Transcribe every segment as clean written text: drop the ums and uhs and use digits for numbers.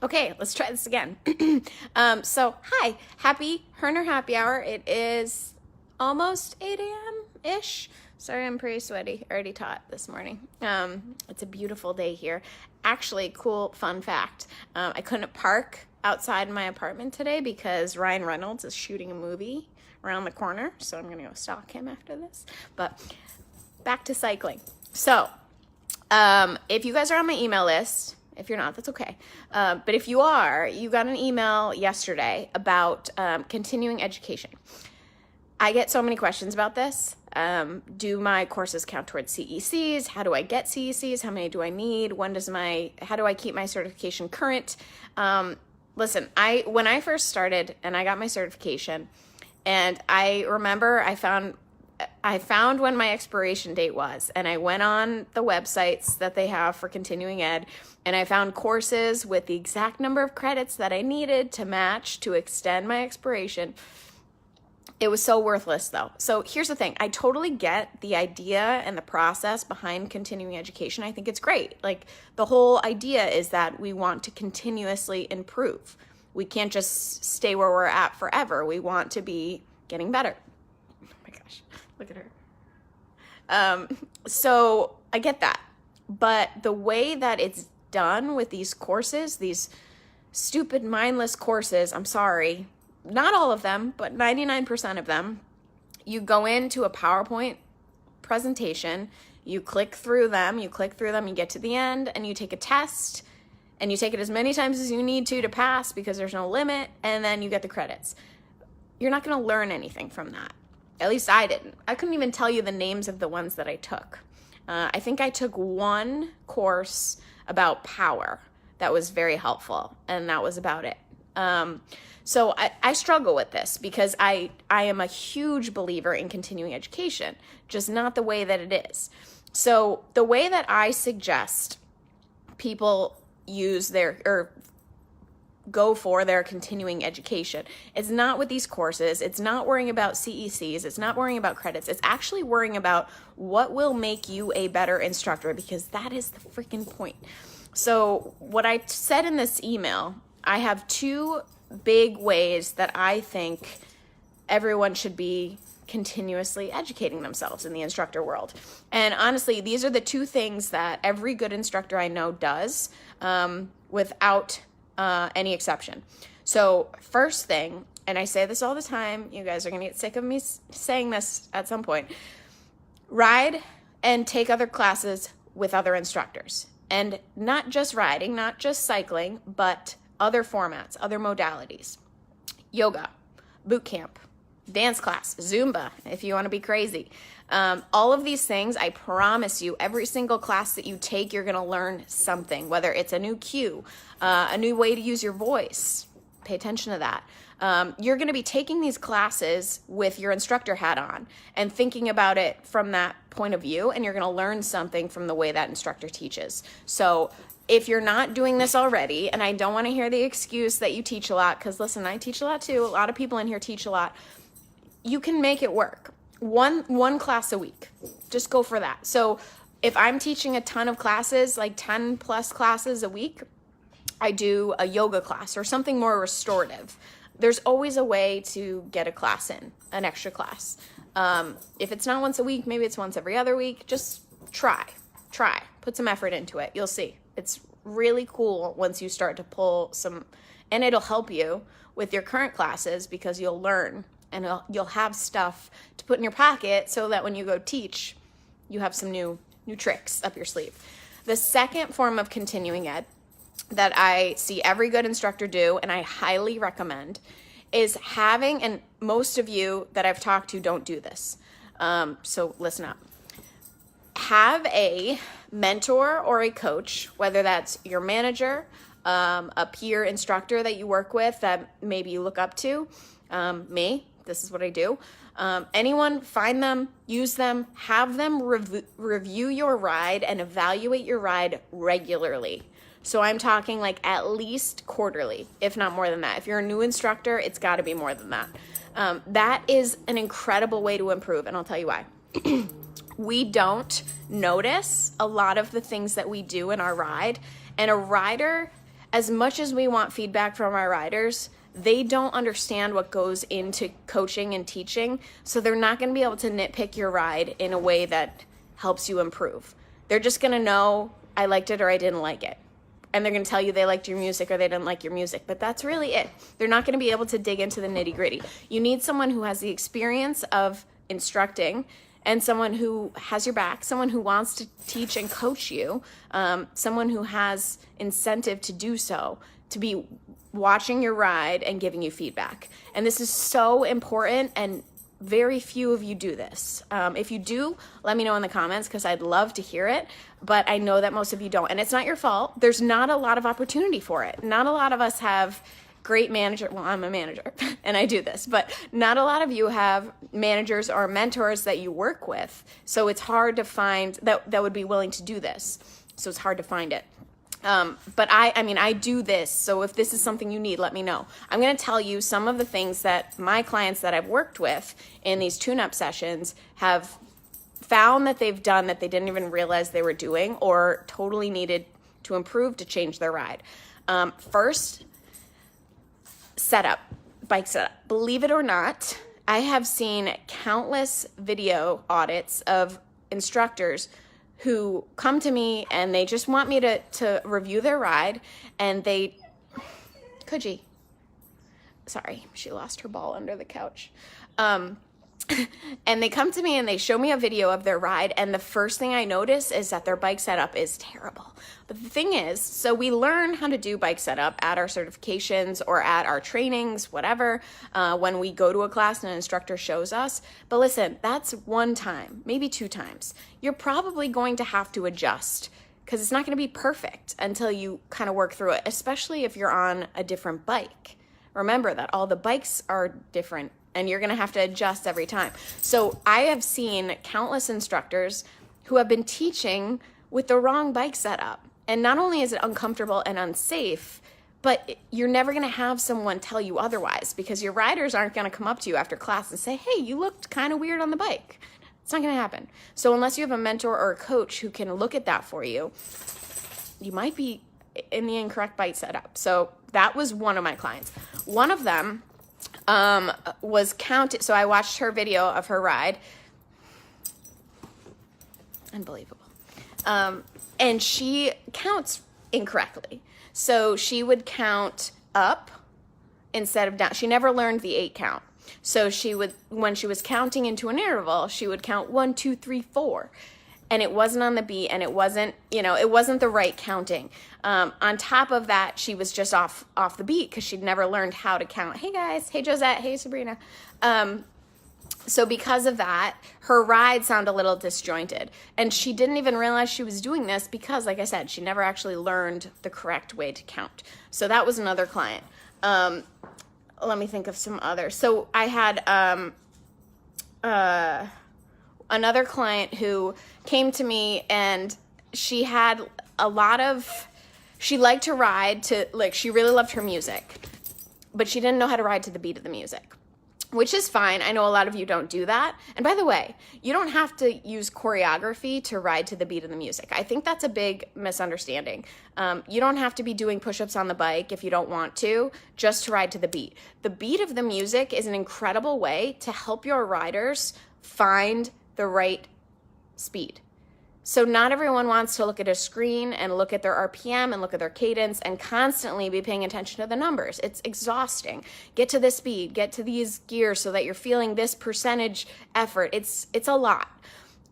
Okay, let's try this again. Hi, happy Hoerner Happy Hour. It is almost 8 a.m.-ish. Sorry, I'm pretty sweaty. I already taught this morning. It's a beautiful day here. Actually, cool fun fact. I couldn't park outside my apartment today because Ryan Reynolds is shooting a movie around the corner, so I'm going to go stalk him after this. But back to cycling. So, if you guys are on my email list, if you're not, that's okay. But if you are, you got an email yesterday about continuing education. I get so many questions about this. Do my courses count towards CECs? How do I get CECs? How many do I need? How do I keep my certification current? Listen, when I first started and I got my certification, and I remember I found when my expiration date was, and I went on the websites that they have for continuing ed, and I found courses with the exact number of credits that I needed to match to extend my expiration. It was so worthless though. So here's the thing. I totally get the idea and the process behind continuing education. I think it's great. Like, the whole idea is that we want to continuously improve. We can't just stay where we're at forever. We want to be getting better. Oh my gosh, look at her. So I get that. But the way that it's done with these courses, these stupid, mindless courses, I'm sorry, not all of them, but 99% of them, you go into a PowerPoint presentation, you click through them, you get to the end, and you take a test, and you take it as many times as you need to pass because there's no limit, and then you get the credits. You're not going to learn anything from that. At least I didn't. I couldn't even tell you the names of the ones that I took. I think I took one course about power that was very helpful, and that was about it. So I struggle with this because I am a huge believer in continuing education, just not the way that it is. So the way that I suggest people go for their continuing education, it's not with these courses. It's not worrying about CECs. It's not worrying about credits. It's actually worrying about what will make you a better instructor, because that is the freaking point. So what I said in this email, I have two big ways that I think everyone should be continuously educating themselves in the instructor world. And honestly, these are the two things that every good instructor I know does, without any exception. So first thing, and I say this all the time, you guys are going to get sick of me saying this at some point, ride and take other classes with other instructors. And not just riding, not just cycling, but other formats, other modalities. Yoga, boot camp, dance class, Zumba, if you want to be crazy. All of these things, I promise you, every single class that you take, you're going to learn something, whether it's a new cue, a new way to use your voice. Pay attention to that. You're going to be taking these classes with your instructor hat on and thinking about it from that point of view, and you're going to learn something from the way that instructor teaches. So if you're not doing this already, and I don't want to hear the excuse that you teach a lot, because listen, I teach a lot too. A lot of people in here teach a lot. You can make it work. One class a week. Just go for that. So if I'm teaching a ton of classes, like 10 plus classes a week, I do a yoga class or something more restorative. There's always a way to get a class in, an extra class. If it's not once a week, maybe it's once every other week. Just try, put some effort into it. You'll see. It's really cool once you start to pull some, and it'll help you with your current classes because you'll learn and you'll have stuff to put in your pocket so that when you go teach, you have some new tricks up your sleeve. The second form of continuing ed that I see every good instructor do, and I highly recommend, is having, and most of you that I've talked to don't do this, so listen up. Have a mentor or a coach, whether that's your manager, a peer instructor that you work with that maybe you look up to, me, this is what I do. Anyone, find them, use them, have them review your ride and evaluate your ride regularly. So I'm talking like at least quarterly, if not more than that. If you're a new instructor, it's got to be more than that. That is an incredible way to improve, and I'll tell you why. We don't notice a lot of the things that we do in our ride, and a rider as much as we want feedback from our riders, they don't understand what goes into coaching and teaching, so they're not going to be able to nitpick your ride in a way that helps you improve. They're just going to know, I liked it or I didn't like it. And they're going to tell you they liked your music or they didn't like your music, but that's really it. They're not going to be able to dig into the nitty-gritty. You need someone who has the experience of instructing and someone who has your back, someone who wants to teach and coach you, someone who has incentive to do so, to be watching your ride and giving you feedback. And this is so important, and very few of you do this. If you do, let me know in the comments because I'd love to hear it, but I know that most of you don't, and it's not your fault. There's not a lot of opportunity for it. Not a lot of us have great manager. Well, I'm a manager and I do this, but not a lot of you have managers or mentors that you work with. So it's hard to find that would be willing to do this. So it's hard to find it. But I do this. So if this is something you need, let me know. I'm going to tell you some of the things that my clients that I've worked with in these tune-up sessions have found that they've done that they didn't even realize they were doing or totally needed to improve to change their ride. First, bike setup. Believe it or not, I have seen countless video audits of instructors who come to me and they just want me to review their ride, and Coogee. Sorry, she lost her ball under the couch. And they come to me and they show me a video of their ride, and the first thing I notice is that their bike setup is terrible. But the thing is, so we learn how to do bike setup at our certifications or at our trainings, whatever, when we go to a class and an instructor shows us. But listen, that's one time, maybe 2 times. You're probably going to have to adjust because it's not going to be perfect until you kind of work through it, especially if you're on a different bike. Remember that all the bikes are different, and you're going to have to adjust every time. So I have seen countless instructors who have been teaching with the wrong bike setup. And not only is it uncomfortable and unsafe, but you're never going to have someone tell you otherwise, because your riders aren't going to come up to you after class and say, hey, you looked kind of weird on the bike. It's not going to happen. So unless you have a mentor or a coach who can look at that for you, you might be in the incorrect bike setup. So that was one of my clients. One of them was counted. So I watched her video of her ride. Unbelievable. And she counts incorrectly. So she would count up instead of down. She never learned the 8 count. So she would, when she was counting into an interval, she would count 1, 2, 3, 4. And it wasn't on the beat, and it wasn't, it wasn't the right counting. On top of that, she was just off the beat because she'd never learned how to count. Hey guys, hey Josette, hey Sabrina. So because of that, her ride sounded a little disjointed. And she didn't even realize she was doing this because, like I said, she never actually learned the correct way to count. So that was another client. Let me think of some others. So I had another client who came to me, and she had she liked to ride to, she really loved her music, but she didn't know how to ride to the beat of the music, which is fine. I know a lot of you don't do that. And by the way, you don't have to use choreography to ride to the beat of the music. I think that's a big misunderstanding. You don't have to be doing push-ups on the bike if you don't want to, just to ride to the beat. The beat of the music is an incredible way to help your riders find the right speed. So not everyone wants to look at a screen and look at their RPM and look at their cadence and constantly be paying attention to the numbers. It's exhausting. Get to this speed, get to these gears so that you're feeling this percentage effort. It's a lot.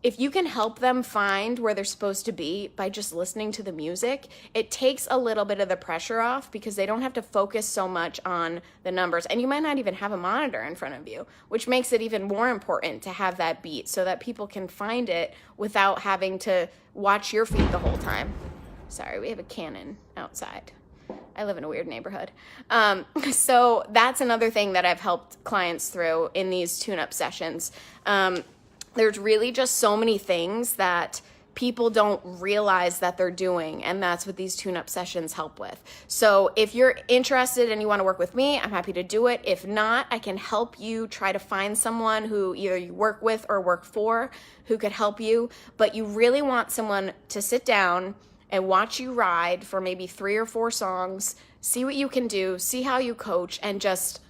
If you can help them find where they're supposed to be by just listening to the music, it takes a little bit of the pressure off because they don't have to focus so much on the numbers. And you might not even have a monitor in front of you, which makes it even more important to have that beat so that people can find it without having to watch your feet the whole time. Sorry, we have a cannon outside. I live in a weird neighborhood. So that's another thing that I've helped clients through in these tune-up sessions. There's really just so many things that people don't realize that they're doing, and that's what these tune-up sessions help with. So if you're interested and you want to work with me, I'm happy to do it. If not, I can help you try to find someone who either you work with or work for who could help you, but you really want someone to sit down and watch you ride for maybe 3 or 4 songs, see what you can do, see how you coach, and just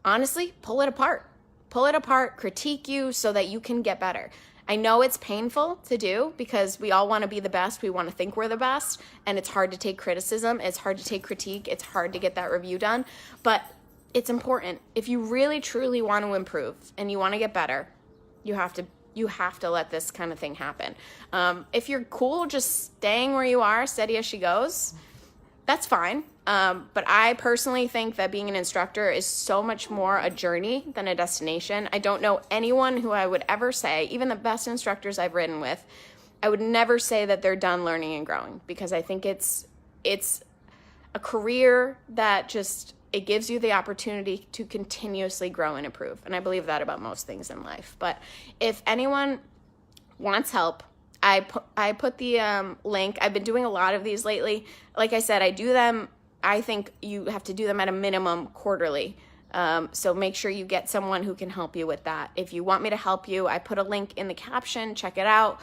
honestly pull it apart. Pull it apart, critique you so that you can get better. I know it's painful to do because we all want to be the best. We want to think we're the best, and it's hard to take criticism. It's hard to take critique. It's hard to get that review done, but it's important. If you really truly want to improve and you want to get better, you have to let this kind of thing happen. If you're cool just staying where you are, steady as she goes, that's fine. But I personally think that being an instructor is so much more a journey than a destination. I don't know anyone who I would ever say, even the best instructors I've ridden with, I would never say that they're done learning and growing, because I think it's a career that just, it gives you the opportunity to continuously grow and improve. And I believe that about most things in life. But if anyone wants help, I put the link. I've been doing a lot of these lately. Like I said, I do them. I think you have to do them at a minimum quarterly. So make sure you get someone who can help you with that. If you want me to help you, I put a link in the caption. Check it out.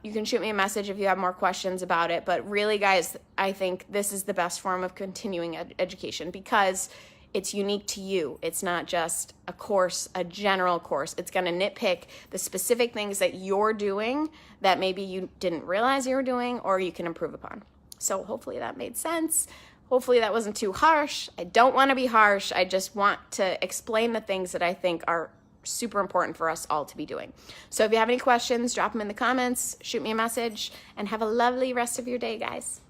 You can shoot me a message if you have more questions about it. But really, guys, I think this is the best form of continuing education because it's unique to you. It's not just a course, a general course. It's going to nitpick the specific things that you're doing that maybe you didn't realize you were doing or you can improve upon. So hopefully that made sense. Hopefully that wasn't too harsh. I don't want to be harsh. I just want to explain the things that I think are super important for us all to be doing. So if you have any questions, drop them in the comments, shoot me a message, and have a lovely rest of your day, guys.